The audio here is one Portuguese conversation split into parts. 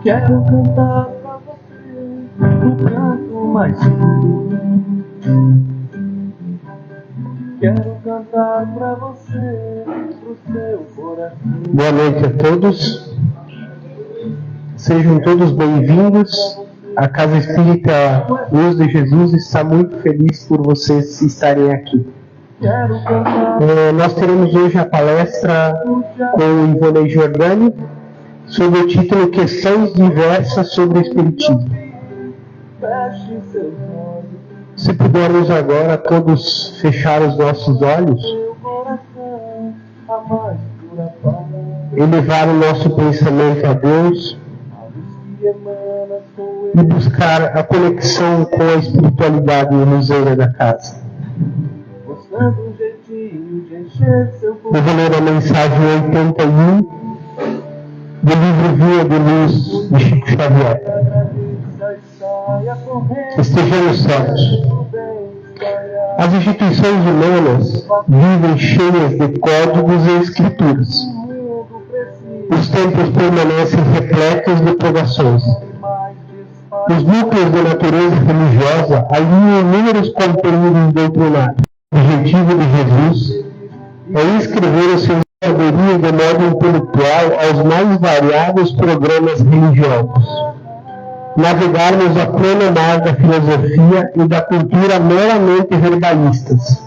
Quero cantar pra você o canto mais lindo. Quero cantar pra você, pro seu coração. Boa noite a todos. Sejam todos bem-vindos. A Casa Espírita Luz de Jesus está muito feliz por vocês estarem aqui. Nós teremos hoje a palestra com o Ivonei Giordani sob o título Questões Diversas sobre o Espiritismo. Se pudermos agora todos fechar os nossos olhos, elevar o nosso pensamento a Deus e buscar a conexão com a espiritualidade luzeira da casa. Eu vou ler a mensagem 81 do livro Via de Luz de Chico Xavier. Estejamos certos. As instituições humanas vivem cheias de códigos e escrituras. Os templos permanecem repletos de provações. Os núcleos da natureza religiosa alinham inúmeros conteúdos doutrinários. O objetivo de Jesus é inscrever o seu sabedoria de modo intelectual aos mais variados programas religiosos. Navegarmos a pleno mar da filosofia e da cultura meramente verbalistas,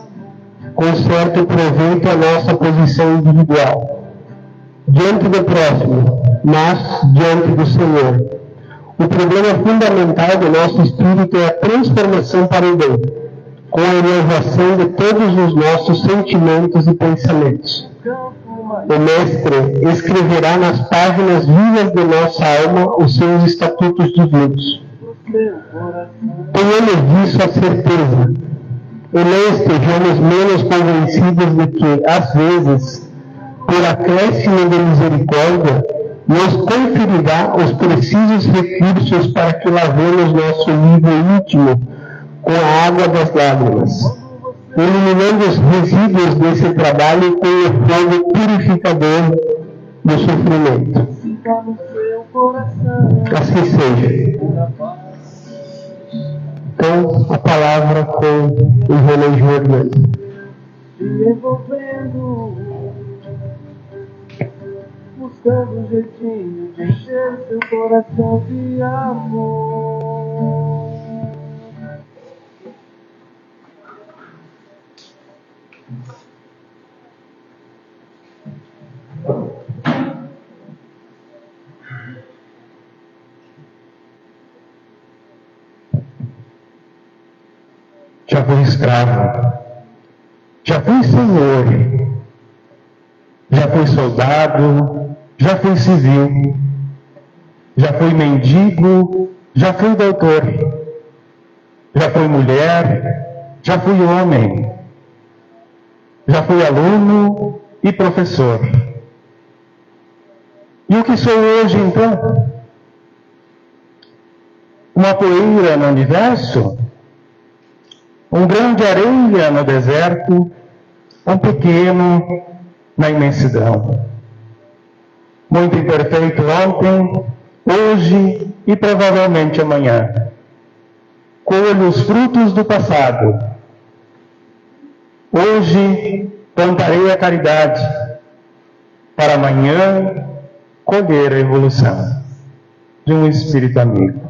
com certo proveito à nossa posição individual, diante do próximo, mas diante do Senhor. O problema fundamental do nosso espírito é a transformação para o bem, com a elevação de todos os nossos sentimentos e pensamentos. O Mestre escreverá nas páginas vivas de nossa alma os seus estatutos divinos. Tenhamos disso a certeza, e não estejamos menos convencidos de que, às vezes, por acréscimo de misericórdia, nos conferirá os precisos recursos para que lavemos nosso nível íntimo com a água das lágrimas, eliminando os resíduos desse trabalho com o fogo purificador do sofrimento. Assim seja. Então, a palavra com o René Jordan. Se envolvendo, buscando um jeitinho de encher seu coração de amor. Já fui escravo, já fui senhor, já fui soldado, já fui civil, já fui mendigo, já fui doutor, já fui mulher, já fui homem, já fui aluno e professor. E o que sou hoje, então? Uma poeira no universo? Um grão de areia no deserto, um pequeno na imensidão. Muito imperfeito ontem, hoje e provavelmente amanhã. Colho os frutos do passado. Hoje plantarei a caridade, para amanhã colher a evolução de um espírito amigo.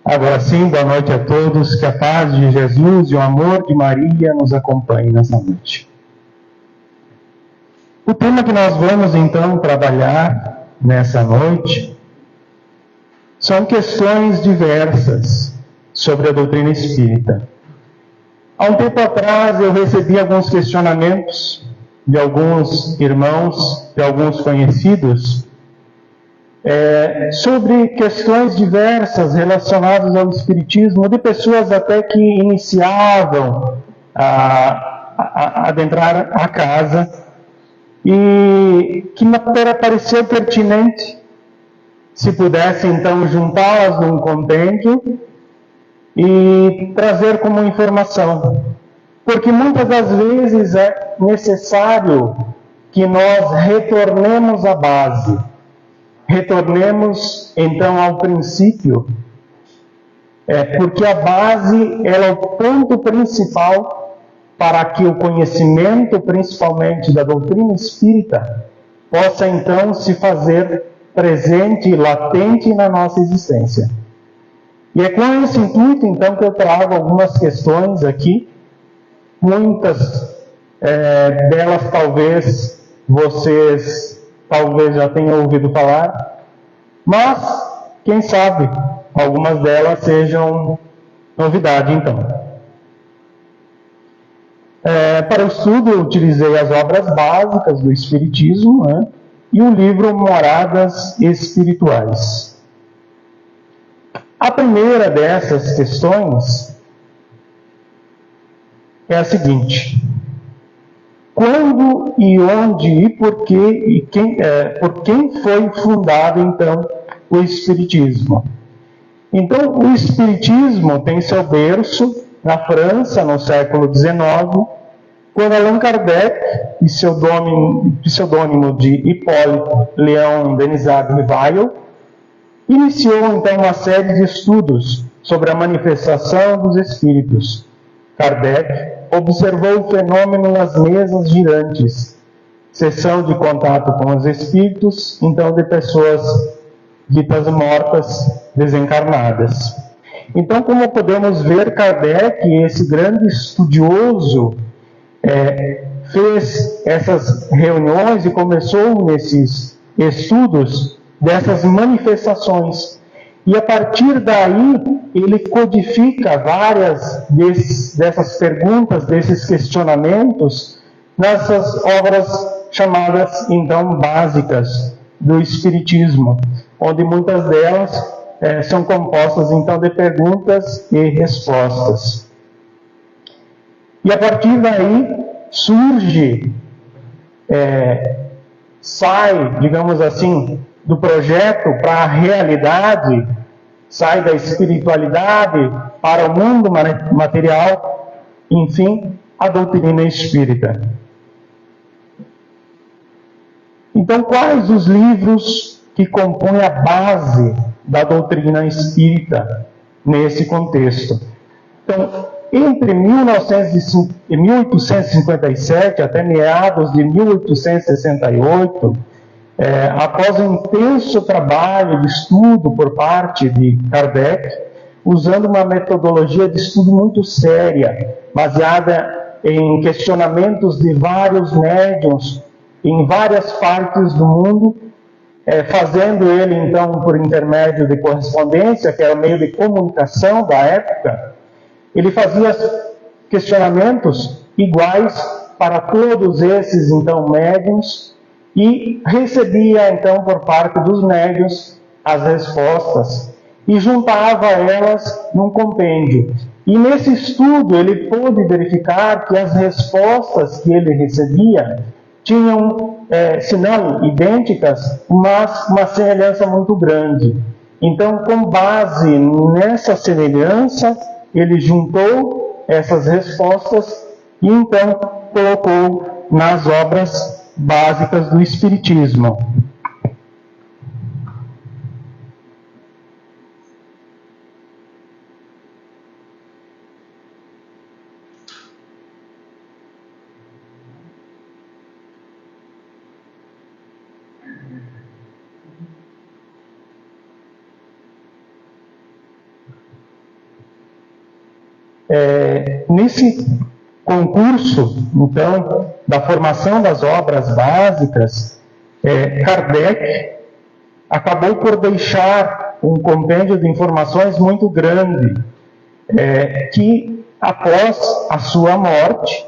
Agora sim, boa noite a todos, que a paz de Jesus e o amor de Maria nos acompanhe nessa noite. O tema que nós vamos então trabalhar nessa noite são questões diversas sobre a doutrina espírita. Há um tempo atrás eu recebi alguns questionamentos de alguns irmãos, de alguns conhecidos, sobre questões diversas relacionadas ao Espiritismo, de pessoas até que iniciavam a adentrar a casa e que me pareceu pertinente se pudesse então juntá-las num compêndio e trazer como informação, porque muitas das vezes é necessário que nós retornemos à base. Retornemos então ao princípio, porque a base ela é o ponto principal para que o conhecimento, principalmente da doutrina espírita, possa então se fazer presente e latente na nossa existência. E é com esse intuito então que eu trago algumas questões aqui, muitas delas talvez vocês já tenham ouvido falar, mas, quem sabe, algumas delas sejam novidade, então. Para o estudo, eu utilizei as obras básicas do Espiritismo, né, e o livro Moradas Espirituais. A primeira dessas questões é a seguinte: quando e onde e por que por quem foi fundado então o Espiritismo? Então, o Espiritismo tem seu berço na França no século XIX, quando Allan Kardec, pseudônimo de Hippolyte Léon Denisard Rivail, iniciou então uma série de estudos sobre a manifestação dos espíritos. Kardec observou o fenômeno nas mesas girantes, sessão de contato com os espíritos, então de pessoas ditas mortas, desencarnadas. Então, como podemos ver, Kardec, esse grande estudioso, fez essas reuniões e começou nesses estudos dessas manifestações. E a partir daí, ele codifica várias dessas perguntas, desses questionamentos, nessas obras chamadas, então, básicas do Espiritismo, onde muitas delas são compostas, então, de perguntas e respostas. E a partir daí, surge, sai, digamos assim, do projeto para a realidade, sai da espiritualidade para o mundo material, enfim, a doutrina espírita. Então, quais os livros que compõem a base da doutrina espírita? nesse contexto. Então, entre 1857 até meados de 1868, após um intenso trabalho de estudo por parte de Kardec, usando uma metodologia de estudo muito séria, baseada em questionamentos de vários médiuns em várias partes do mundo, fazendo ele, então, por intermédio de correspondência, que era o meio de comunicação da época, ele fazia questionamentos iguais para todos esses, então, médiuns, e recebia, então, por parte dos médiuns, as respostas, e juntava elas num compêndio. E nesse estudo ele pôde verificar que as respostas que ele recebia tinham, se não idênticas, mas uma semelhança muito grande. Então, com base nessa semelhança, ele juntou essas respostas e então colocou nas obras básicas do Espiritismo. Nesse concurso, então, da formação das obras básicas, Kardec acabou por deixar um compêndio de informações muito grande, que, após a sua morte,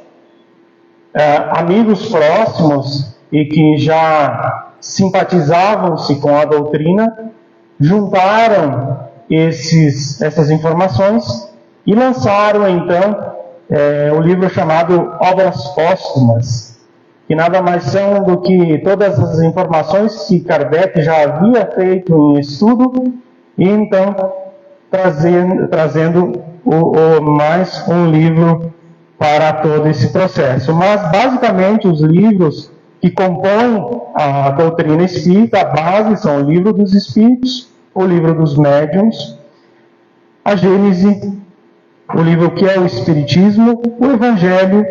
amigos próximos e que já simpatizavam-se com a doutrina, juntaram essas informações e lançaram, então, o livro chamado Obras Póstumas, que nada mais são do que todas as informações que Kardec já havia feito em estudo, e então trazendo mais um livro para todo esse processo. Mas, basicamente, os livros que compõem a doutrina espírita, a base, são o Livro dos Espíritos, o Livro dos Médiuns, a Gênese, o livro que é o Espiritismo, o Evangelho,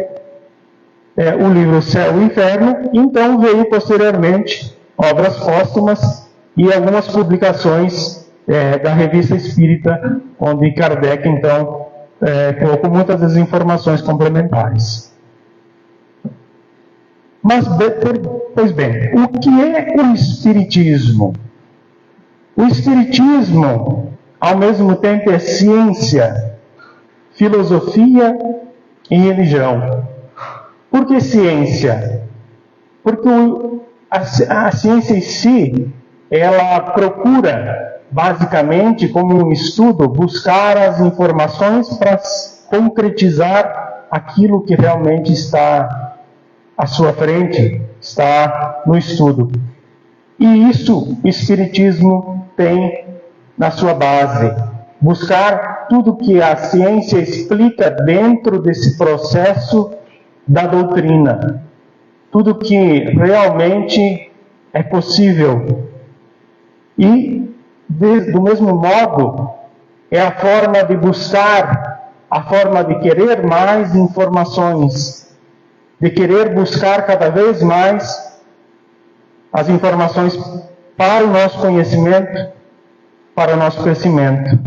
o livro Céu e Inferno, e então veio posteriormente Obras Póstumas e algumas publicações da Revista Espírita, onde Kardec então colocou muitas das informações complementares. Mas, pois bem, o que é o Espiritismo? O Espiritismo, ao mesmo tempo, é ciência, filosofia e religião. Por que ciência? Porque a ciência em si, ela procura, basicamente, como um estudo, buscar as informações para concretizar aquilo que realmente está à sua frente, está no estudo. E isso o Espiritismo tem na sua base. Buscar tudo que a ciência explica dentro desse processo da doutrina. Tudo que realmente é possível. E, do mesmo modo, é a forma de buscar, a forma de querer mais informações, de querer buscar cada vez mais as informações para o nosso conhecimento, para o nosso crescimento.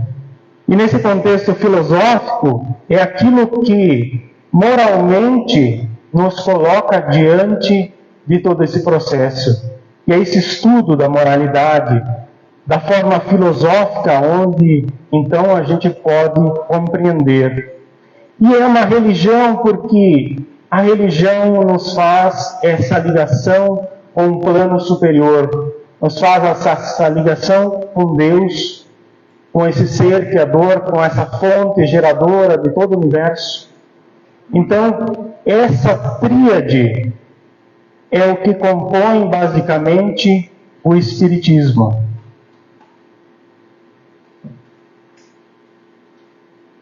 E nesse contexto filosófico, é aquilo que moralmente nos coloca diante de todo esse processo. E é esse estudo da moralidade, da forma filosófica, onde então a gente pode compreender. E é uma religião porque a religião nos faz essa ligação com um plano superior, nos faz essa ligação com Deus, com esse ser criador, com essa fonte geradora de todo o universo. Então, essa tríade é o que compõe basicamente o Espiritismo.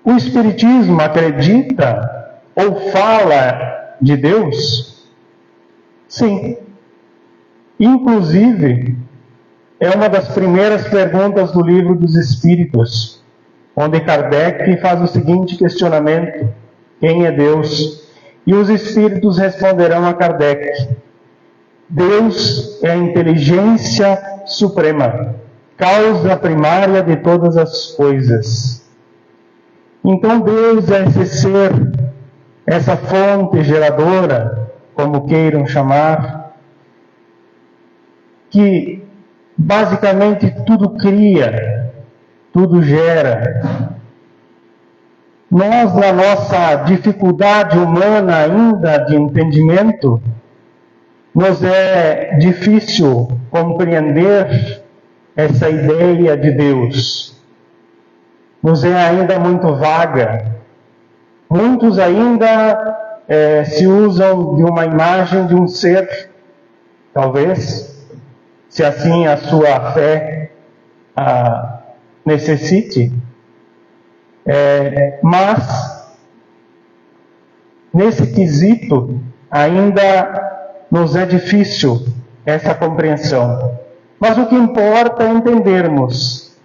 O Espiritismo acredita ou fala de Deus? Sim. Inclusive, é uma das primeiras perguntas do Livro dos Espíritos. onde Kardec faz o seguinte questionamento: quem é Deus? E os espíritos responderão a Kardec: Deus é a inteligência suprema, causa primária de todas as coisas. Então Deus é esse ser, essa fonte geradora, como queiram chamar, que basicamente tudo cria, tudo gera. Nós, na nossa dificuldade humana ainda de entendimento, nos é difícil compreender essa ideia de Deus. Nos é ainda muito vaga. Muitos ainda se usam de uma imagem de um ser, talvez, se assim a sua fé necessite. Mas, nesse quesito, ainda nos é difícil essa compreensão. Mas o que importa é entendermos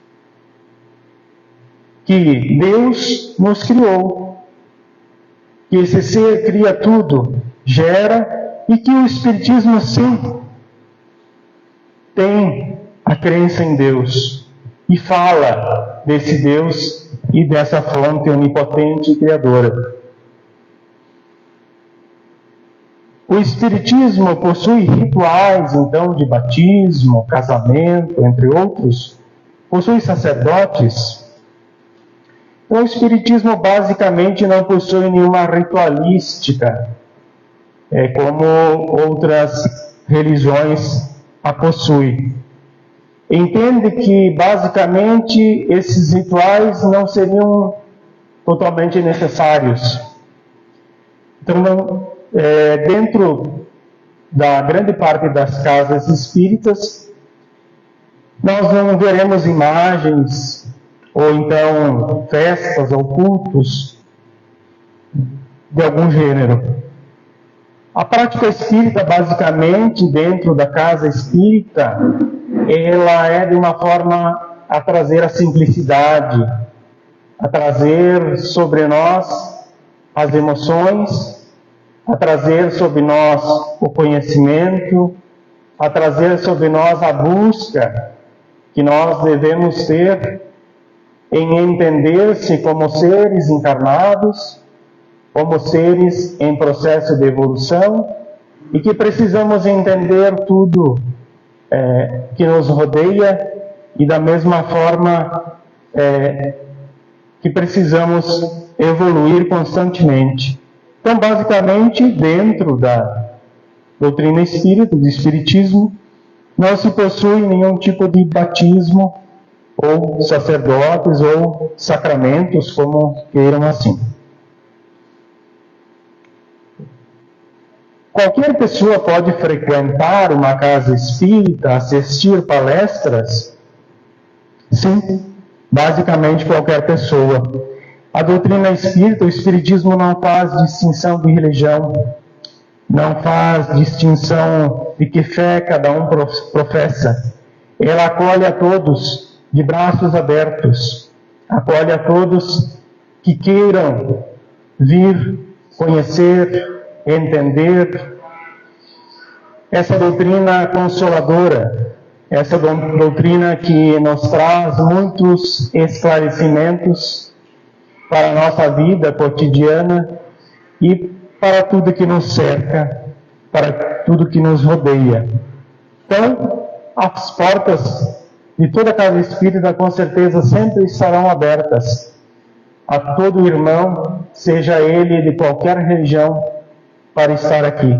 que Deus nos criou, que esse ser cria tudo, gera, e que o Espiritismo sim tem a crença em Deus e fala desse Deus e dessa fonte onipotente e criadora. O Espiritismo possui rituais, então, de batismo, casamento, entre outros. Possui sacerdotes. Então, o Espiritismo basicamente não possui nenhuma ritualística, como outras religiões a possuem. Entende que, basicamente, esses rituais não seriam totalmente necessários. Então, dentro da grande parte das casas espíritas, nós não veremos imagens, ou então festas ou cultos de algum gênero. A prática espírita, basicamente, dentro da casa espírita, ela é de uma forma a trazer a simplicidade, a trazer sobre nós as emoções, a trazer sobre nós o conhecimento, a trazer sobre nós a busca que nós devemos ter em entender-se como seres encarnados, como seres em processo de evolução, e que precisamos entender tudo que nos rodeia, e da mesma forma que precisamos evoluir constantemente. Então, basicamente, dentro da doutrina espírita, do Espiritismo, não se possui nenhum tipo de batismo, ou sacerdotes, ou sacramentos, como queiram assim. Qualquer pessoa pode frequentar uma casa espírita, assistir palestras? Sim, basicamente qualquer pessoa. A doutrina espírita, o Espiritismo, não faz distinção de religião, não faz distinção de que fé cada um professa. Ela acolhe a todos de braços abertos, acolhe a todos que queiram vir conhecer, entender essa doutrina consoladora, essa doutrina que nos traz muitos esclarecimentos para a nossa vida cotidiana e para tudo que nos cerca, para tudo que nos rodeia. Então, as portas de toda casa espírita com certeza sempre estarão abertas a todo irmão, seja ele de qualquer religião, para estar aqui.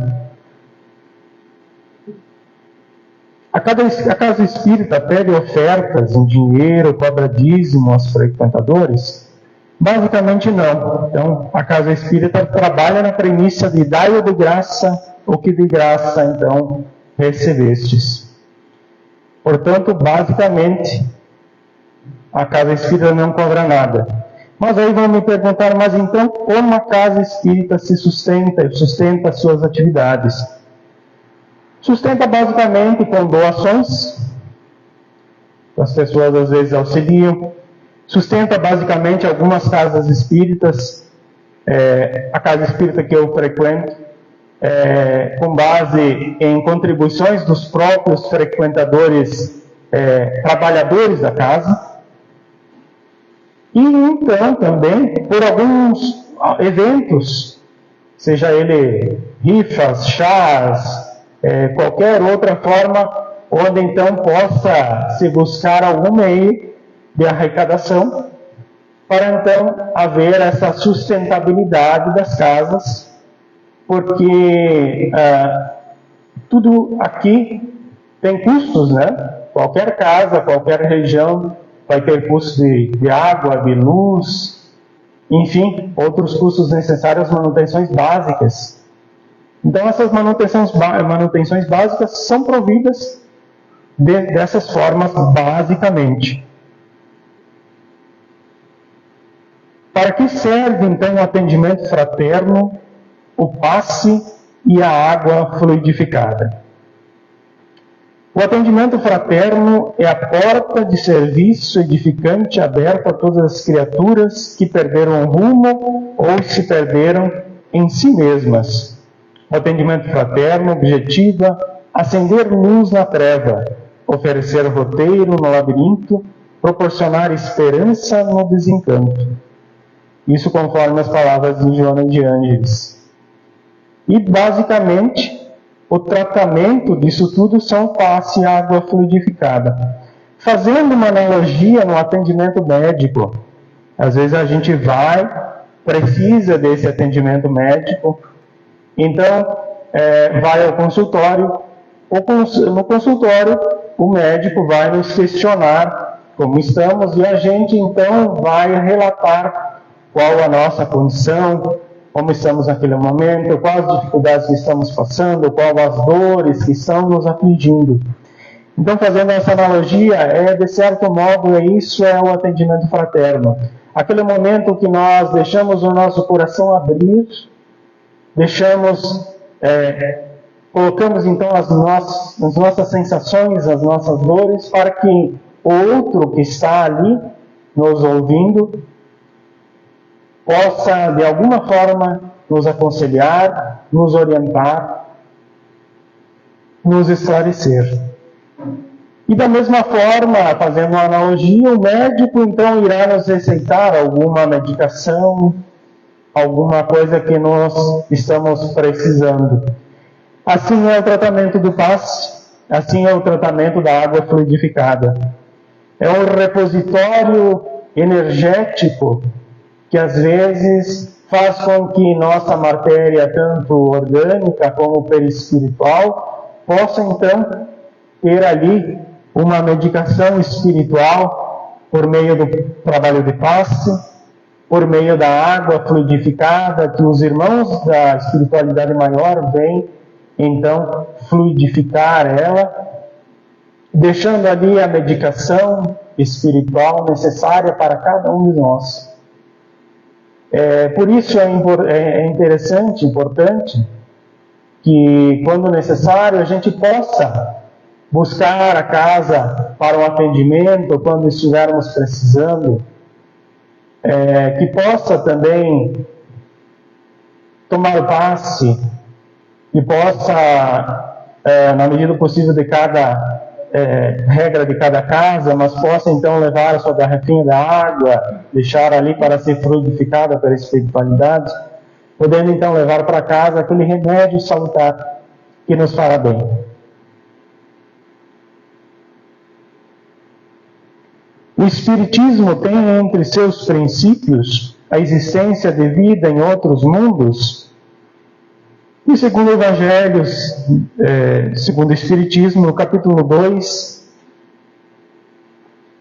A casa espírita pede ofertas em dinheiro, cobra dízimo aos frequentadores? Basicamente não. Então, a casa espírita trabalha na premissa de dai-o de graça, o que de graça, então, recebestes. Portanto, basicamente, a casa espírita não cobra nada. Mas aí vão me perguntar, mas então como a casa espírita se sustenta suas atividades? Sustenta basicamente com doações, as pessoas às vezes auxiliam, sustenta basicamente algumas casas espíritas, a casa espírita que eu frequento, com base em contribuições dos próprios frequentadores, trabalhadores da casa, e então também por alguns eventos, seja ele rifas, chás, qualquer outra forma, onde então possa se buscar algum meio de arrecadação, para então haver essa sustentabilidade das casas, porque tudo aqui tem custos, né? Qualquer casa, qualquer região vai ter custos de água, de luz, enfim, outros custos necessários às manutenções básicas. Então essas manutenções básicas são providas dessas formas basicamente. Para que serve então o atendimento fraterno, o passe e a água fluidificada? O atendimento fraterno é a porta de serviço edificante aberta a todas as criaturas que perderam o rumo ou se perderam em si mesmas. O atendimento fraterno objetiva acender luz na treva, oferecer roteiro no labirinto, proporcionar esperança no desencanto. Isso conforme as palavras de Joana de Ângeles. E, basicamente, o tratamento disso tudo são passe e água fluidificada. Fazendo uma analogia no atendimento médico, às vezes a gente precisa desse atendimento médico, então vai ao consultório, no consultório o médico vai nos questionar como estamos e a gente então vai relatar qual a nossa condição, como estamos naquele momento, quais as dificuldades que estamos passando, quais as dores que estão nos afligindo. Então, fazendo essa analogia, de certo modo, isso é o atendimento fraterno. Aquele momento que nós deixamos o nosso coração abrir, colocamos então as nossas sensações, as nossas dores, para que o outro que está ali, nos ouvindo, possa, de alguma forma, nos aconselhar, nos orientar, nos esclarecer. E da mesma forma, fazendo uma analogia, o médico então irá nos receitar alguma medicação, alguma coisa que nós estamos precisando. Assim é o tratamento do passe, assim é o tratamento da água fluidificada. É um repositório energético que às vezes faz com que nossa matéria, tanto orgânica como perispiritual, possa então ter ali uma medicação espiritual por meio do trabalho de passe, por meio da água fluidificada, que os irmãos da espiritualidade maior vêm então fluidificar ela, deixando ali a medicação espiritual necessária para cada um de nós. Por isso é interessante, importante, que quando necessário a gente possa buscar a casa para um atendimento, quando estivermos precisando, que possa também tomar o passe, que possa, na medida do possível de cada regra de cada casa, mas possa então levar a sua garrafinha da água, deixar ali para ser fluidificada pela espiritualidade, podendo então levar para casa aquele remédio salutar que nos fará bem. O Espiritismo tem entre seus princípios a existência de vida em outros mundos. E segundo o Evangelho, segundo o Espiritismo, no capítulo 2,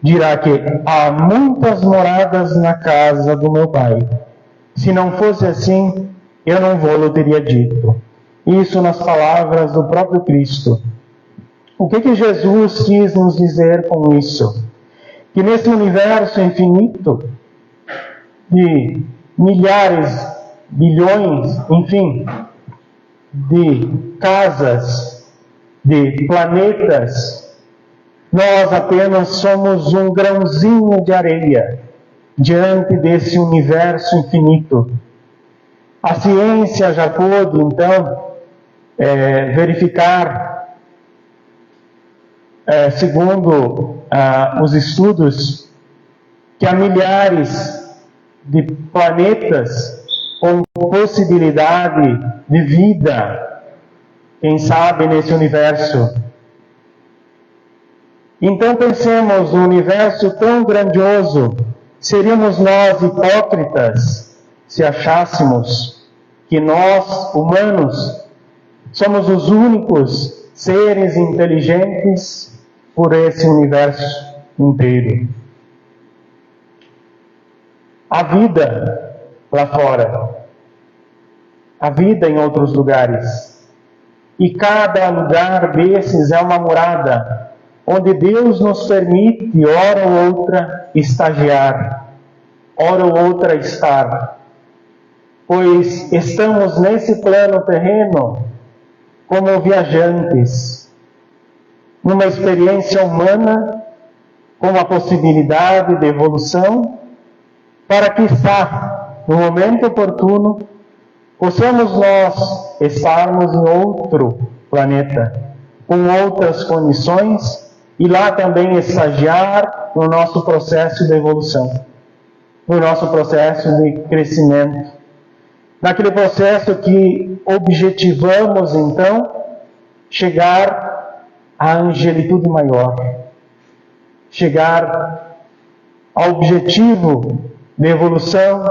dirá que há muitas moradas na casa do meu Pai. Se não fosse assim, eu não vou-lhe teria dito. Isso nas palavras do próprio Cristo. O que Jesus quis nos dizer com isso? Que nesse universo infinito de milhares, bilhões, enfim, de casas, de planetas, nós apenas somos um grãozinho de areia diante desse universo infinito. A ciência já pôde, então, verificar, segundo os estudos, que há milhares de planetas com possibilidade de vida, quem sabe, nesse universo. Então pensemos, um universo tão grandioso, seríamos nós hipócritas se achássemos que nós, humanos, somos os únicos seres inteligentes por esse universo inteiro. A vida lá fora, a vida em outros lugares, e cada lugar desses é uma morada, onde Deus nos permite, hora ou outra, estagiar, hora ou outra estar, pois estamos nesse plano terreno como viajantes, numa experiência humana com a possibilidade de evolução, para que, no momento oportuno, possamos nós estarmos em outro planeta, com outras condições, e lá também estagiar no nosso processo de evolução, no nosso processo de crescimento, naquele processo que objetivamos, então, chegar à angelitude maior, chegar ao objetivo de evolução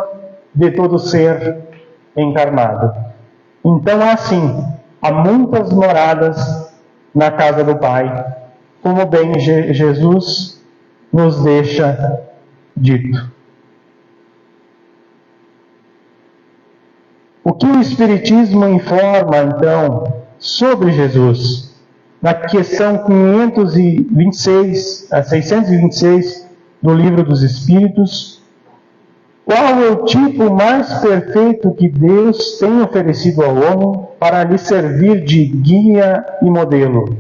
de todo ser encarnado. Então, assim, há muitas moradas na casa do Pai, como bem Jesus nos deixa dito. O que o Espiritismo informa, então, sobre Jesus? Na questão 626 do Livro dos Espíritos, qual é o tipo mais perfeito que Deus tem oferecido ao homem para lhe servir de guia e modelo?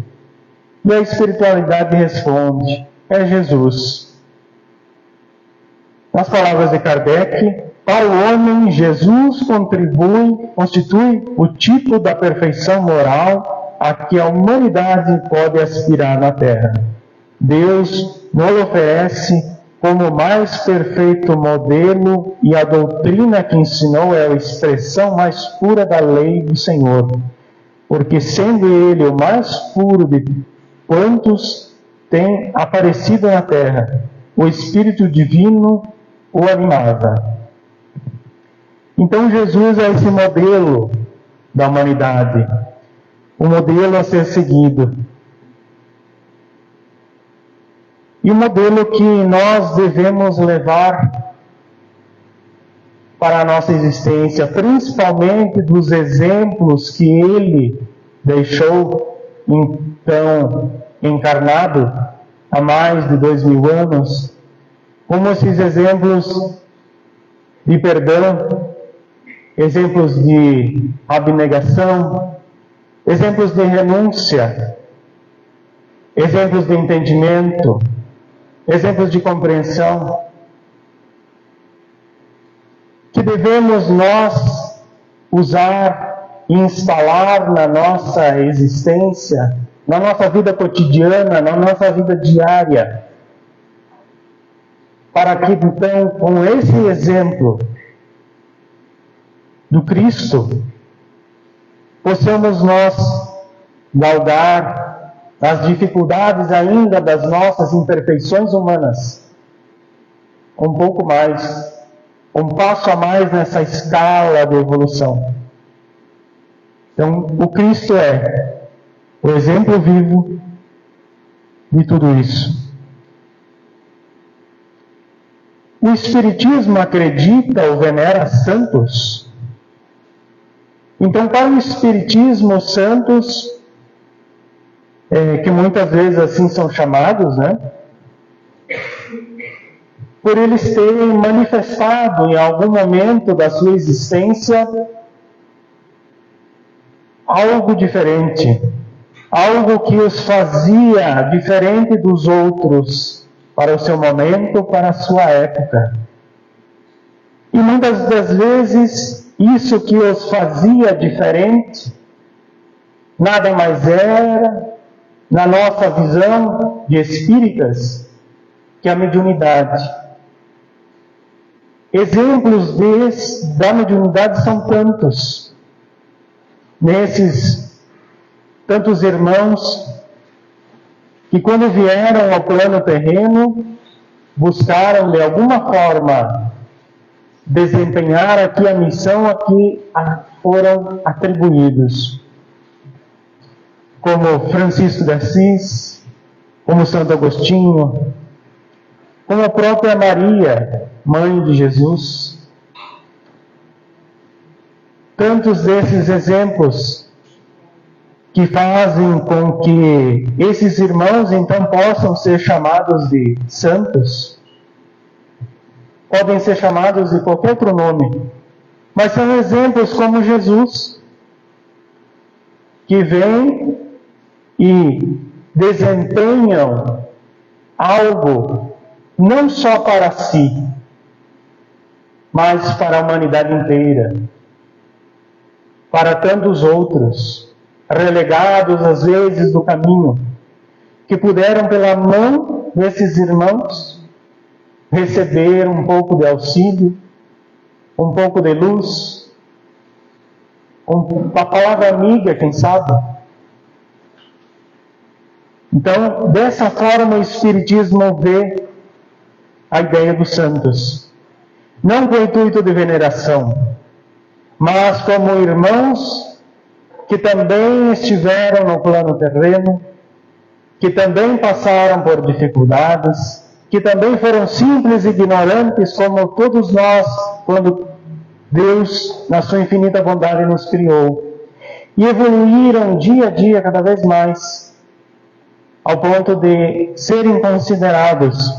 E a espiritualidade responde: é Jesus. Nas palavras de Kardec, para o homem, Jesus constitui o tipo da perfeição moral a que a humanidade pode aspirar na Terra. Deus nos oferece como o mais perfeito modelo, e a doutrina que ensinou é a expressão mais pura da lei do Senhor, porque sendo Ele o mais puro de quantos tem aparecido na Terra, o Espírito Divino o animava. Então Jesus é esse modelo da humanidade, o modelo a ser seguido. E o modelo que nós devemos levar para a nossa existência, principalmente dos exemplos que Ele deixou, então, encarnado há mais de 2000 anos, como esses exemplos de perdão, exemplos de abnegação, exemplos de renúncia, exemplos de entendimento, exemplos de compreensão, que devemos nós usar e instalar na nossa existência, na nossa vida cotidiana, na nossa vida diária, para que então, com esse exemplo do Cristo, possamos nós galgar as dificuldades ainda das nossas imperfeições humanas, um pouco mais, um passo a mais nessa escala de evolução. Então, o Cristo é o exemplo vivo de tudo isso. O Espiritismo acredita ou venera santos. Então, para o Espiritismo, os santos, que muitas vezes assim são chamados, né? Por eles terem manifestado em algum momento da sua existência algo diferente, algo que os fazia diferente dos outros, para o seu momento, para a sua época. E muitas das vezes, isso que os fazia diferente, nada mais era, na nossa visão de espíritas, que a mediunidade. Exemplos da mediunidade são tantos. Nesses tantos irmãos que, quando vieram ao plano terreno, buscaram de alguma forma desempenhar aqui a missão a que foram atribuídos. Como Francisco de Assis, como Santo Agostinho, como a própria Maria, mãe de Jesus. Tantos desses exemplos que fazem com que esses irmãos então possam ser chamados de santos. Podem ser chamados de qualquer outro nome, mas são exemplos como Jesus, que vem e desempenham algo não só para si, mas para a humanidade inteira, para tantos outros, relegados às vezes do caminho, que puderam pela mão desses irmãos receber um pouco de auxílio, um pouco de luz, uma palavra amiga, quem sabe. Então, dessa forma, o Espiritismo vê a ideia dos santos. Não com o intuito de veneração, mas como irmãos que também estiveram no plano terreno, que também passaram por dificuldades, que também foram simples e ignorantes como todos nós, quando Deus, na sua infinita bondade, nos criou. E evoluíram dia a dia cada vez mais, ao ponto de serem considerados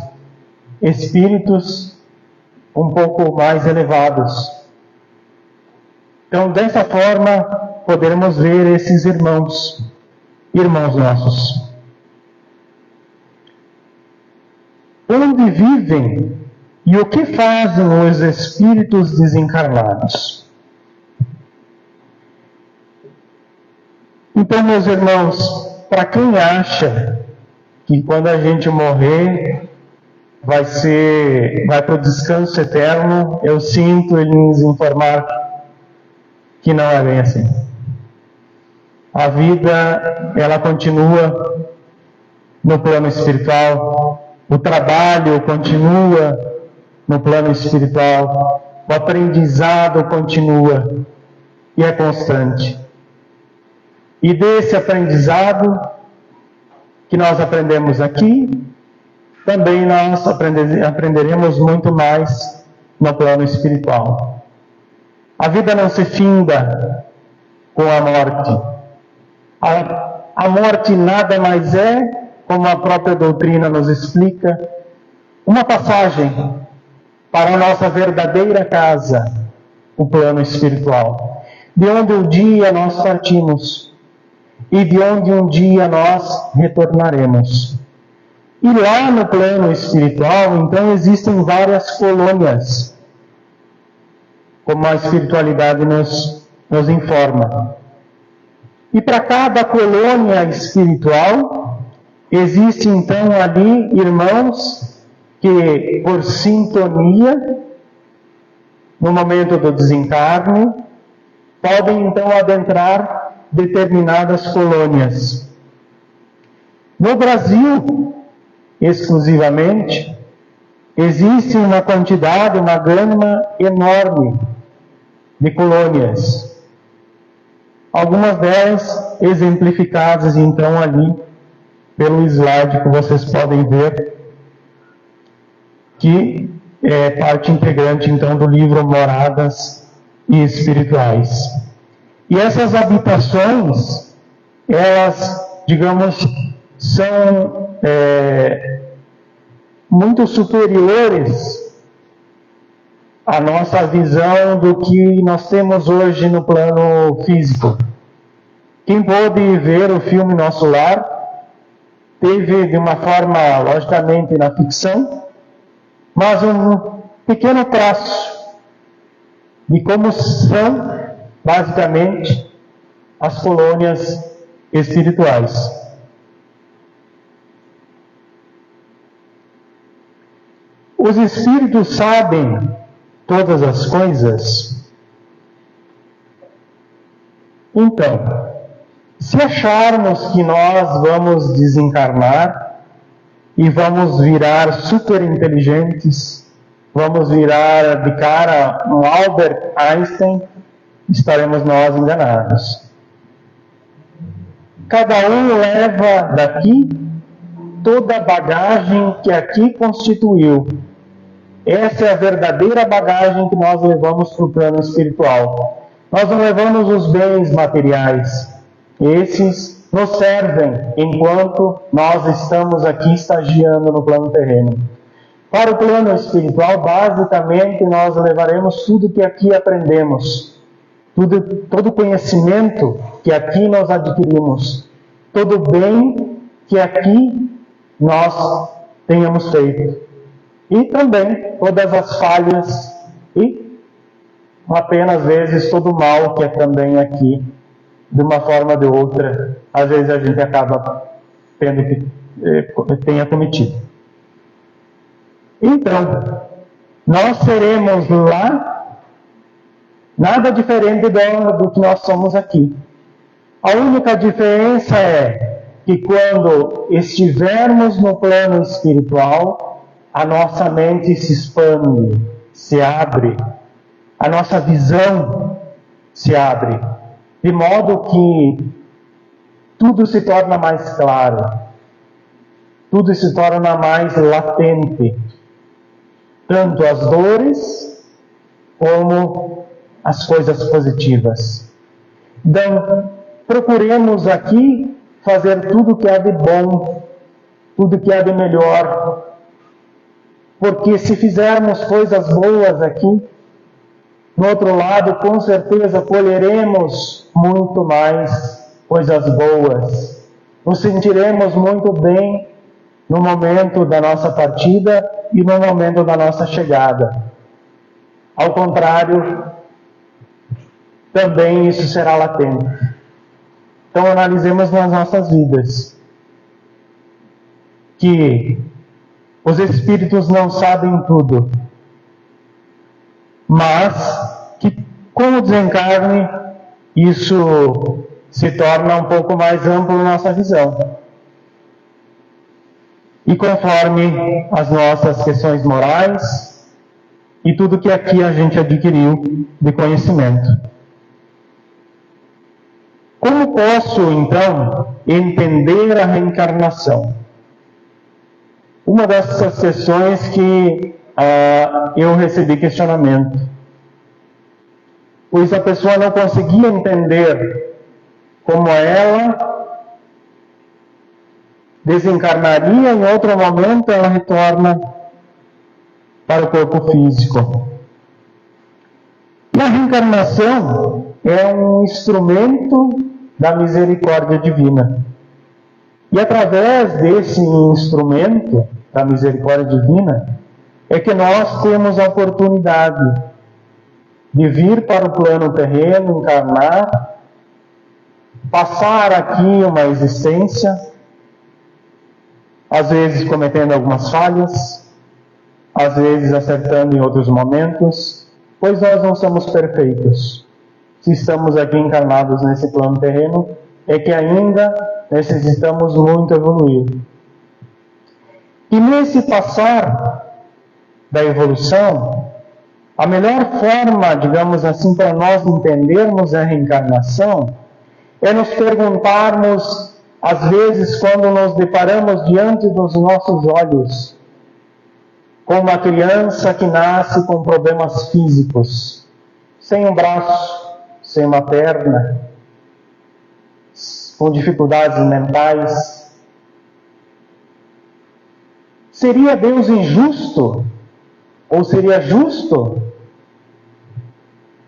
espíritos um pouco mais elevados. Então, dessa forma, podemos ver esses irmãos nossos. Onde vivem e o que fazem os espíritos desencarnados? Então, meus irmãos, para quem acha que quando a gente morrer vai para o descanso eterno, eu sinto em lhes informar que não é bem assim. A vida, ela continua no plano espiritual, o trabalho continua no plano espiritual, o aprendizado continua e é constante. E desse aprendizado que nós aprendemos aqui, também nós aprenderemos muito mais no plano espiritual. A vida não se finda com a morte. A morte nada mais é, como a própria doutrina nos explica, uma passagem para a nossa verdadeira casa, o plano espiritual, de onde um dia nós partimos e de onde um dia nós retornaremos. E lá no plano espiritual, então, existem várias colônias, como a espiritualidade nos informa. E para cada colônia espiritual, existe então ali irmãos que, por sintonia, no momento do desencarne, podem então adentrar determinadas colônias. No Brasil, exclusivamente, existe uma quantidade, uma gama enorme de colônias. Algumas delas exemplificadas então ali pelo slide que vocês podem ver, que é parte integrante então do livro Moradas e Espirituais. E essas habitações, elas, digamos, são muito superiores à nossa visão do que nós temos hoje no plano físico. Quem pôde ver o filme Nosso Lar, teve de uma forma, logicamente, na ficção, mas um pequeno traço de como são, basicamente, as colônias espirituais. Os espíritos sabem todas as coisas? Então, se acharmos que nós vamos desencarnar e vamos virar super inteligentes, vamos virar de cara um Albert Einstein, estaremos nós enganados. Cada um leva daqui toda a bagagem que aqui constituiu. Essa é a verdadeira bagagem que nós levamos para o plano espiritual. Nós não levamos os bens materiais. Esses nos servem enquanto nós estamos aqui estagiando no plano terreno. Para o plano espiritual, basicamente, nós levaremos tudo que aqui aprendemos, todo o conhecimento que aqui nós adquirimos, todo o bem que aqui nós tenhamos feito. E também todas as falhas e apenas às vezes todo o mal que é também aqui, de uma forma ou de outra, às vezes a gente acaba tendo que tenha cometido. Então, nós seremos lá nada diferente do que nós somos aqui. A única diferença é que quando estivermos no plano espiritual, a nossa mente se expande, se abre, a nossa visão se abre, de modo que tudo se torna mais claro, tudo se torna mais latente, tanto as dores como as coisas positivas. Então, procuremos aqui fazer tudo que há de bom, tudo que há de melhor, porque se fizermos coisas boas aqui, no outro lado, com certeza colheremos muito mais coisas boas. Nos sentiremos muito bem no momento da nossa partida e no momento da nossa chegada. Ao contrário, também isso será latente. Então analisemos nas nossas vidas que os espíritos não sabem tudo, mas que com o desencarne isso se torna um pouco mais amplo na nossa visão. E conforme as nossas questões morais e tudo que aqui a gente adquiriu de conhecimento. Como posso, então, entender a reencarnação? Uma dessas questões que eu recebi questionamento, pois a pessoa não conseguia entender como ela desencarnaria, em outro momento ela retorna para o corpo físico. E a reencarnação é um instrumento da misericórdia divina. E através desse instrumento da misericórdia divina, é que nós temos a oportunidade de vir para o plano terreno, encarnar, passar aqui uma existência, às vezes cometendo algumas falhas, às vezes acertando em outros momentos, pois nós não somos perfeitos. Se estamos aqui encarnados nesse plano terreno, é que ainda necessitamos muito evoluir. E nesse passar da evolução, a melhor forma, digamos assim, para nós entendermos a reencarnação é nos perguntarmos, às vezes, quando nos deparamos diante dos nossos olhos, com uma criança que nasce com problemas físicos, sem um braço, sem uma perna, com dificuldades mentais. Seria Deus injusto? Ou seria justo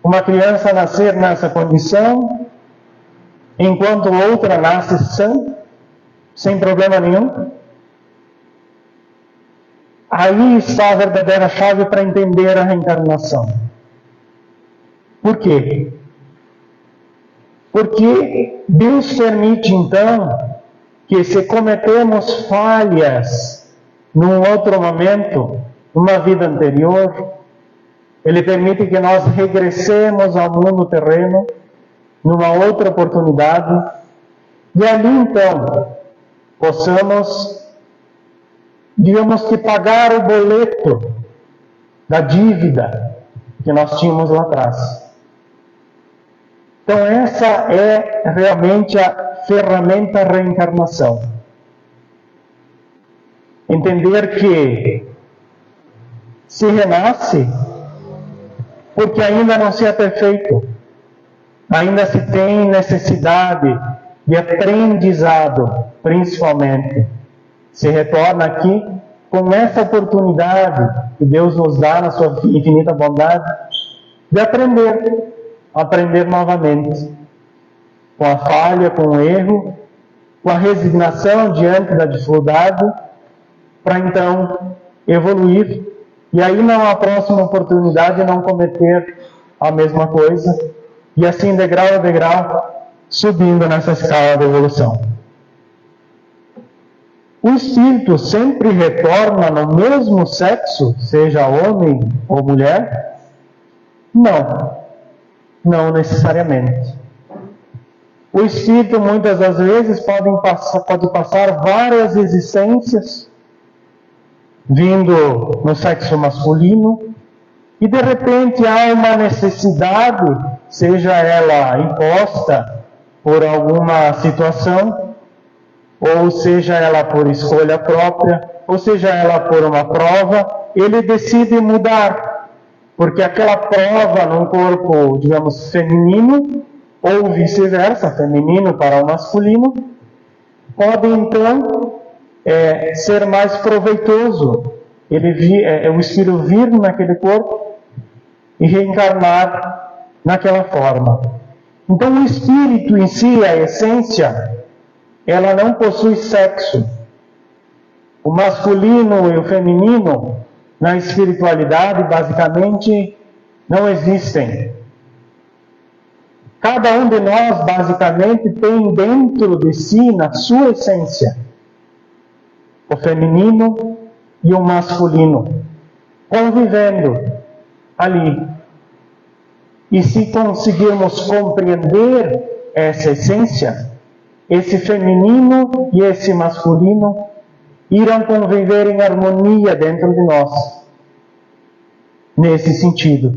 uma criança nascer nessa condição, enquanto outra nasce sã, sem problema nenhum? Aí está a verdadeira chave para entender a reencarnação. Por quê? Porque Deus permite, então, que se cometemos falhas num outro momento, numa vida anterior, Ele permite que nós regressemos ao mundo terreno, numa outra oportunidade, e ali, então, possamos, digamos que, pagar o boleto da dívida que nós tínhamos lá atrás. Então, essa é realmente a ferramenta reencarnação. Entender que se renasce porque ainda não se é perfeito, ainda se tem necessidade de aprendizado, principalmente. Se retorna aqui com essa oportunidade que Deus nos dá na sua infinita bondade de aprender novamente, com a falha, com o erro, com a resignação diante da dificuldade, para então evoluir e aí na próxima oportunidade não cometer a mesma coisa e assim degrau a degrau subindo nessa escala de evolução. O espírito sempre retorna no mesmo sexo, seja homem ou mulher? Não necessariamente. O espírito muitas das vezes pode passar várias existências vindo no sexo masculino e de repente há uma necessidade, seja ela imposta por alguma situação, ou seja ela por escolha própria, ou seja ela por uma prova, ele decide mudar, porque aquela prova num corpo, digamos, feminino, ou vice-versa, feminino para o masculino, pode então ser mais proveitoso, o espírito vir naquele corpo e reencarnar naquela forma. Então o espírito em si, a essência, ela não possui sexo. O masculino e o feminino, na espiritualidade, basicamente, não existem. Cada um de nós, basicamente, tem dentro de si, na sua essência, o feminino e o masculino, convivendo ali. E se conseguirmos compreender essa essência, esse feminino e esse masculino irão conviver em harmonia dentro de nós, nesse sentido.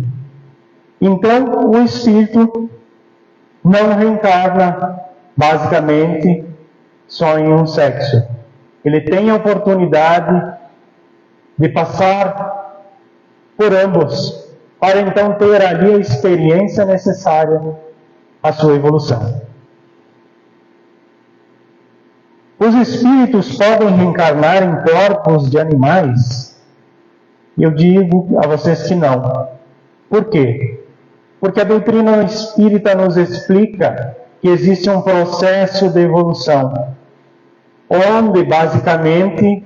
Então, o espírito não reencarna, basicamente, só em um sexo. Ele tem a oportunidade de passar por ambos, para então ter ali a experiência necessária à sua evolução. Os espíritos podem reencarnar em corpos de animais? Eu digo a vocês que não. Por quê? Porque a doutrina espírita nos explica que existe um processo de evolução, onde, basicamente,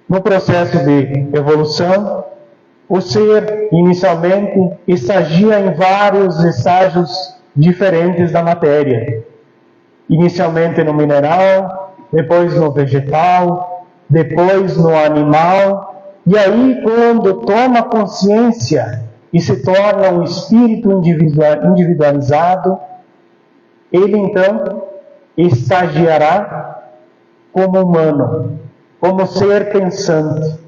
no processo de evolução, o ser, inicialmente, estagia em vários estágios diferentes da matéria. Inicialmente no mineral, depois no vegetal, depois no animal, e aí, quando toma consciência e se torna um espírito individualizado, ele então estagiará como humano, como ser pensante,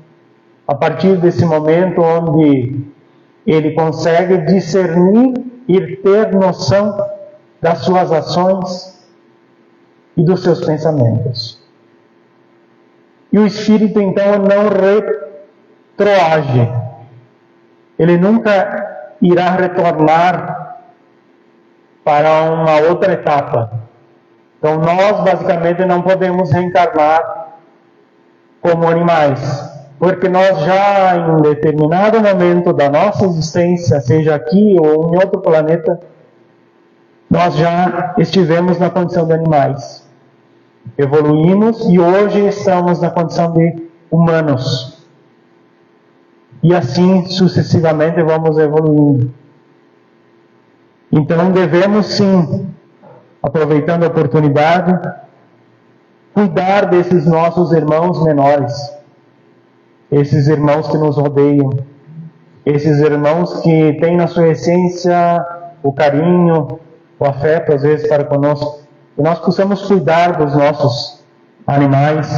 a partir desse momento onde ele consegue discernir e ter noção das suas ações e dos seus pensamentos. E o espírito então não retroage. Ele nunca irá retornar para uma outra etapa. Então nós basicamente não podemos reencarnar como animais, porque nós já em um determinado momento da nossa existência, seja aqui ou em outro planeta, nós já estivemos na condição de animais. Evoluímos e hoje estamos na condição de humanos. E assim sucessivamente vamos evoluindo. Então devemos sim, aproveitando a oportunidade, cuidar desses nossos irmãos menores, esses irmãos que nos rodeiam, esses irmãos que têm na sua essência o carinho, o afeto às vezes para conosco, que nós possamos cuidar dos nossos animais,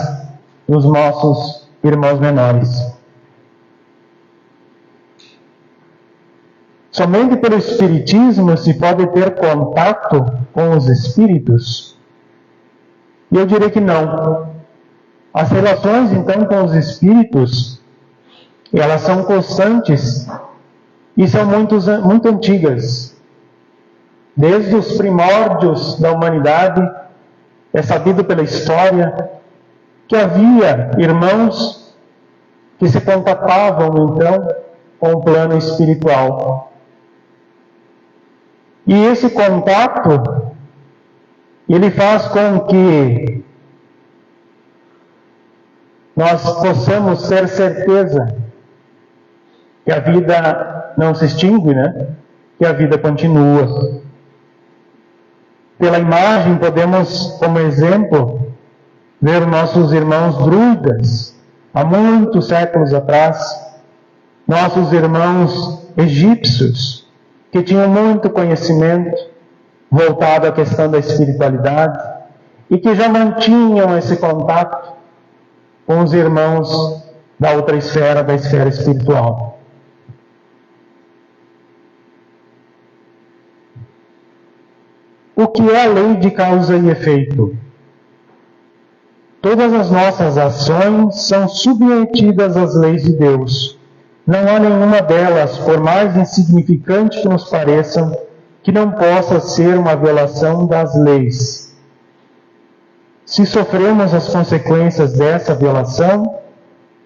dos nossos irmãos menores. Somente pelo Espiritismo se pode ter contato com os espíritos? E eu diria que não. As relações, então, com os espíritos, elas são constantes e são muito antigas. Desde os primórdios da humanidade, é sabido pela história que havia irmãos que se contatavam, então, com o plano espiritual. E esse contato, ele faz com que nós possamos ter certeza que a vida não se extingue, né? Que a vida continua. Pela imagem, podemos, como exemplo, ver nossos irmãos druidas, há muitos séculos atrás, nossos irmãos egípcios, que tinham muito conhecimento voltado à questão da espiritualidade e que já mantinham esse contato com os irmãos da outra esfera, da esfera espiritual. O que é a lei de causa e efeito? Todas as nossas ações são submetidas às leis de Deus. Não há nenhuma delas, por mais insignificante que nos pareçam, que não possa ser uma violação das leis. Se sofremos as consequências dessa violação,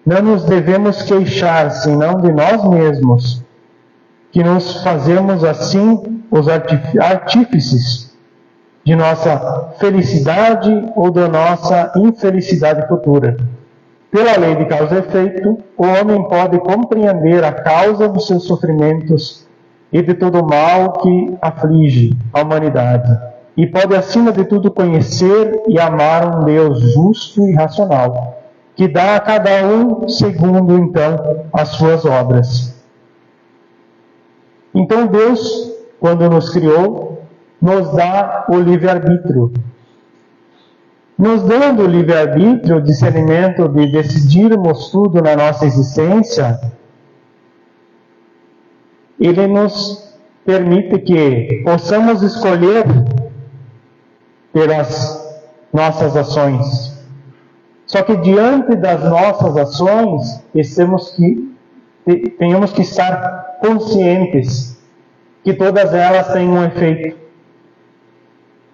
não nos devemos queixar, senão de nós mesmos, que nos fazemos assim os artífices de nossa felicidade ou da nossa infelicidade futura. Pela lei de causa e efeito, o homem pode compreender a causa dos seus sofrimentos e de todo o mal que aflige a humanidade. E pode, acima de tudo, conhecer e amar um Deus justo e racional, que dá a cada um segundo, então, as suas obras. Então Deus, quando nos criou, nos dá o livre-arbítrio. Nos dando o livre-arbítrio, o discernimento de decidirmos tudo na nossa existência, Ele nos permite que possamos escolher pelas nossas ações. Só que diante das nossas ações, tenhamos que estar conscientes que todas elas têm um efeito.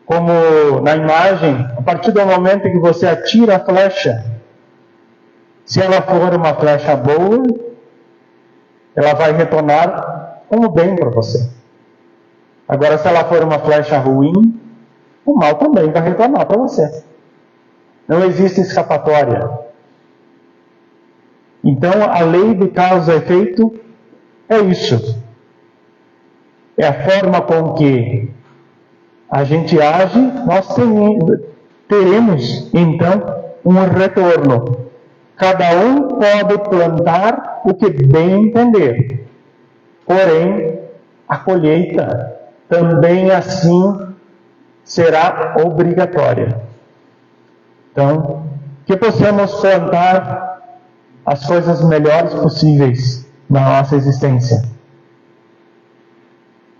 Como na imagem, a partir do momento que você atira a flecha, se ela for uma flecha boa, ela vai retornar como bem para você. Agora, se ela for uma flecha ruim, o mal também vai retornar para você. Não existe escapatória. Então, a lei de causa e efeito é isso. É a forma com que a gente age, nós teremos, então, um retorno. Cada um pode plantar o que bem entender. Porém, a colheita também assim será obrigatória. Então, que possamos plantar as coisas melhores possíveis na nossa existência.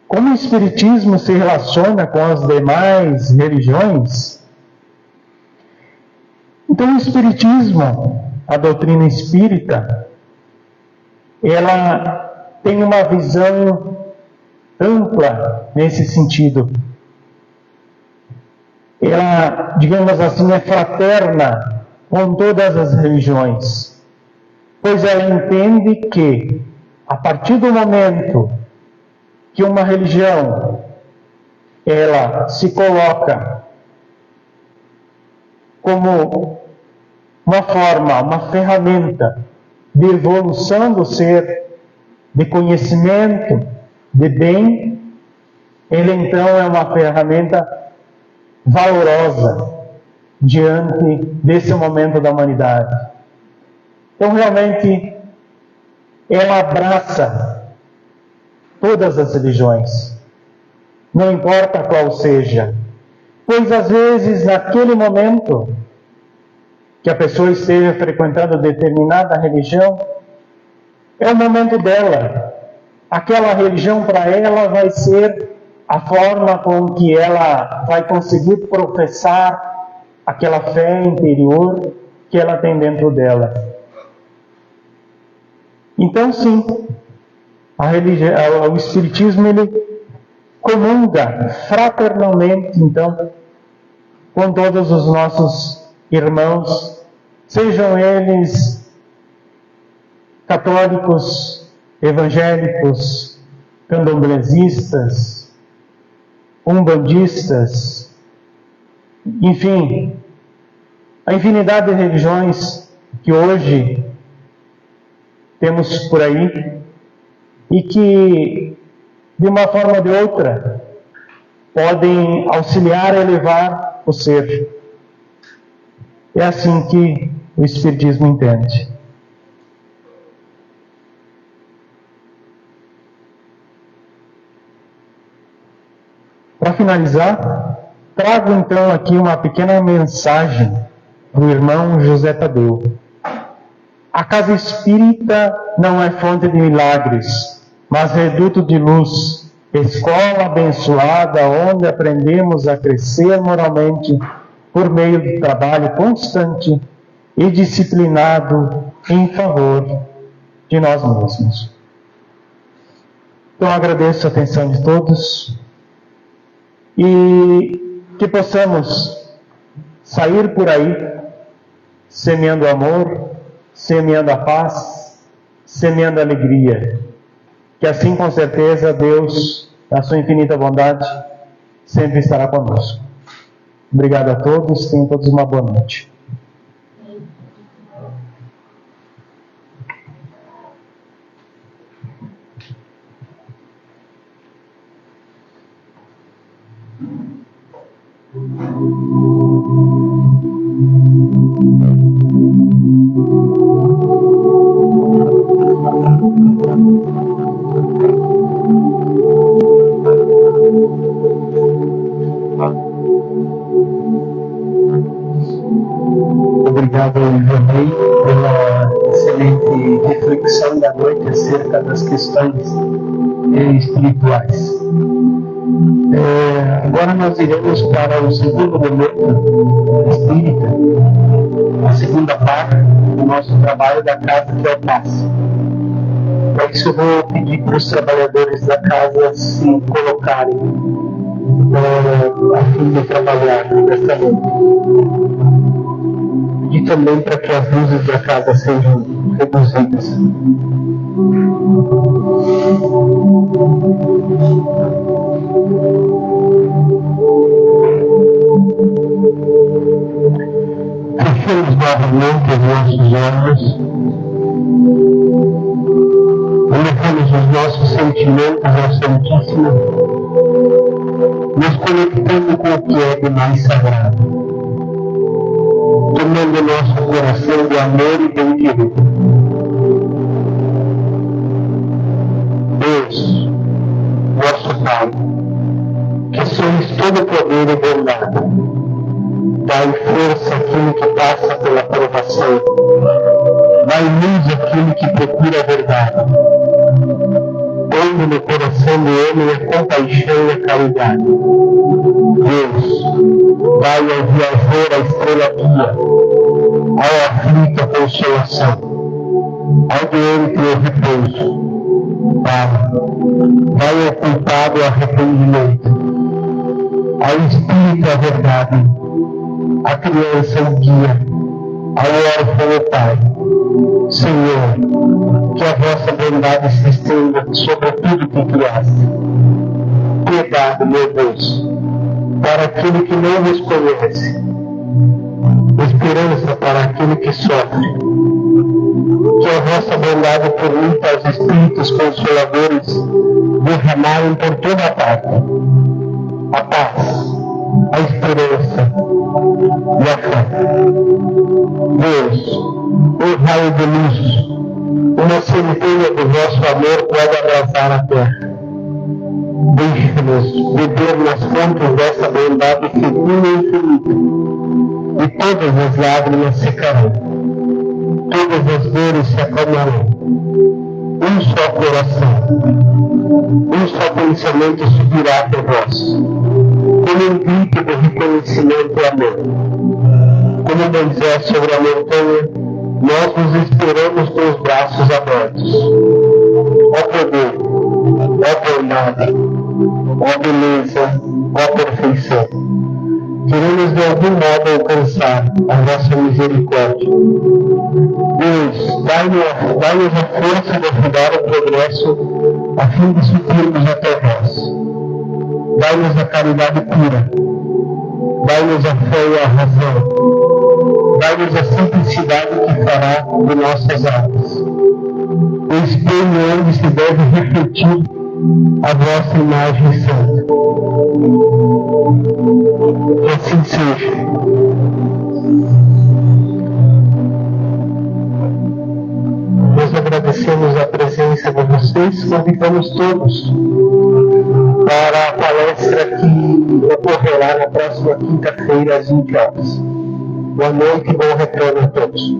Como o Espiritismo se relaciona com as demais religiões? Então, o Espiritismo, a doutrina espírita, ela tem uma visão ampla nesse sentido. Ela, digamos assim, é fraterna com todas as religiões, pois ela entende que, a partir do momento que uma religião ela se coloca como uma forma, uma ferramenta de evolução do ser, de conhecimento, de bem, ele então é uma ferramenta valorosa diante desse momento da humanidade. Então, realmente, ela abraça todas as religiões, não importa qual seja, pois às vezes, naquele momento que a pessoa esteja frequentando determinada religião, é o momento dela. Aquela religião para ela vai ser a forma com que ela vai conseguir professar aquela fé interior que ela tem dentro dela. Então, sim, o Espiritismo, ele comunga fraternalmente, então, com todos os nossos irmãos, sejam eles católicos, evangélicos, candomblesistas, umbandistas, enfim, a infinidade de religiões que hoje temos por aí e que, de uma forma ou de outra, podem auxiliar a elevar o ser. É assim que o Espiritismo entende. Para finalizar, trago então aqui uma pequena mensagem do irmão José Tadeu. A casa espírita não é fonte de milagres, mas reduto de luz, escola abençoada onde aprendemos a crescer moralmente por meio do trabalho constante e disciplinado em favor de nós mesmos. Então agradeço a atenção de todos e que possamos sair por aí semeando amor, semeando a paz, semeando a alegria. Que assim, com certeza, Deus, na sua infinita bondade, sempre estará conosco. Obrigado a todos, tenham todos uma boa noite. Obrigado, Ivonei, pela excelente reflexão da noite acerca das questões espirituais. Agora nós iremos para o segundo momento espírita, a segunda parte do nosso trabalho da casa, que é o passe. Para isso eu vou pedir para os trabalhadores da casa se colocarem a fim de trabalhar nesta noite. E também para que as luzes da casa sejam reduzidas. Fechamos novamente os nossos olhos, elevamos os nossos sentimentos ao Santíssimo, nos conectando com o que é de mais sagrado, tomando nosso coração de amor e de direito. Deus, nosso Pai, que sois todo poder e verdade, dai força àquilo que passa pela provação, dai luz àquilo que procura a verdade, pondo no coração do homem a compaixão e a caridade. Deus, dai ao viajor a estrela guia, ao aflito a consolação, ao doente o repouso. Pai, dai ao culpado o arrependimento, ao espírito a verdade, à criança o guia, ao órfão o pai. Senhor, que a vossa bondade se estenda sobre tudo que criaste. Piedade, meu Deus, para aquele que não vos conhece, esperança para aquele que sofre, Que a vossa bondade permita aos Espíritos Consoladores derramarem por toda a parte a paz, a esperança e a fé. Deus, um raio de luz, uma centelha do vosso amor pode abraçar a terra. Deixe-nos beber nas fontes dessa bondade fecunda e infinita, e todas as lágrimas secarão, todas as dores se acalmarão. Um só coração, um só pensamento subirá até vós, como um grito de reconhecimento e amor. Como Moisés sobre a montanha, nós nos esperamos com os braços abertos. Ó poder, ó bondade, ó beleza, ó perfeição. Queremos de algum modo alcançar a vossa misericórdia. Deus, dai-nos a força de ajudar o progresso a fim de subirmos até vós. Dai-nos a caridade pura. Dai-nos a fé e a razão. Dai-nos a simplicidade que fará de nossas almas o espelho onde se deve refletir a vossa imagem santa. Que assim seja. Nós agradecemos a presença de vocês, convidamos todos para a palestra que ocorrerá na próxima quinta-feira às 20 horas. Boa noite e bom retorno a todos.